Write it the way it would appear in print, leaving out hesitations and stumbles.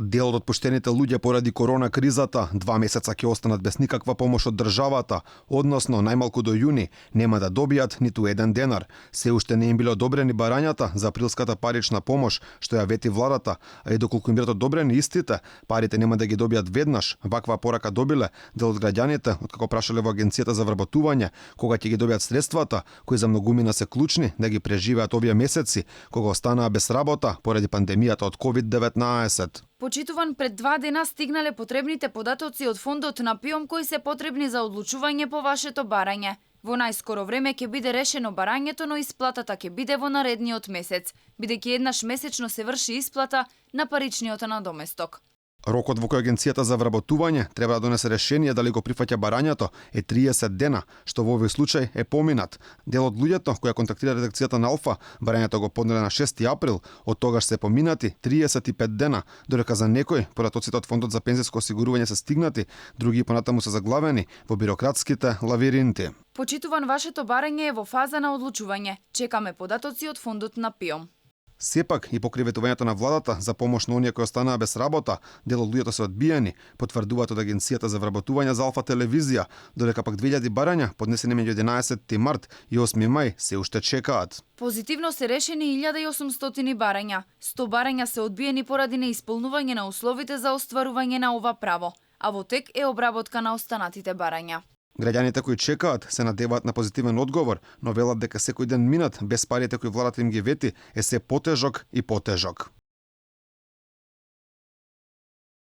Дел од отпуштените луѓе поради корона кризата 2 месеца ќе останат без никаква помош од државата, односно најмалку до јуни нема да добијат ниту еден денар. Се уште не им биле одобрени барањата за априлската парична помош што ја вети владата, а и доколку им бидат одобрени истите, парите нема да ги добијат веднаш. Ваква порака добиле дел од граѓаните откако прашале во агенцијата за вработување кога ќе ги добијат средствата кои за многумина се клучни да ги преживеат овие месеци кога останаа без работа поради пандемијата од COVID-19. Почитуван, пред 2 дена стигнале потребните податоци од фондот на ПИОМ кои се потребни за одлучување по вашето барање. Во најскоро време ќе биде решено барањето, но исплатата ќе биде во наредниот месец, бидејќи еднаш месечно се врши исплата на паричниот надоместок. Рокот во кој агенцијата за вработување треба да донесе решение дали го прифаќа барањето е 30 дена, што во овој случај е поминат. Дел од луѓето кои ја контактира редакцијата на Алфа, барањето го поднеле на 6 април, од тогаш се поминати 35 дена, додека за некои податоците од фондот за пензиско осигурување се стигнати, други понатаму се заглавени во бирократските лавиринти. Почитуван, вашето барање е во фаза на одлучување. Чекаме податоци од фондот на ПИОМ. Сепак и покри ветувањето на владата за помош на оние кои останаа без работа, дел од луѓето се одбиени, потврдуваат од агенцијата за вработување за Алфа телевизија, додека пак 2000 барања поднесени меѓу 11 март и 8 мај се уште чекаат. Позитивно се решени 1800 барања. 100 барања се одбиени поради неисполнување на условите за остварување на ова право, а во тек е обработка на останатите барања. Граѓаните кои чекаат се надеваат на позитивен одговор, но велат дека секој ден минат без парите кои владата им ги вети е се потежок и потежок.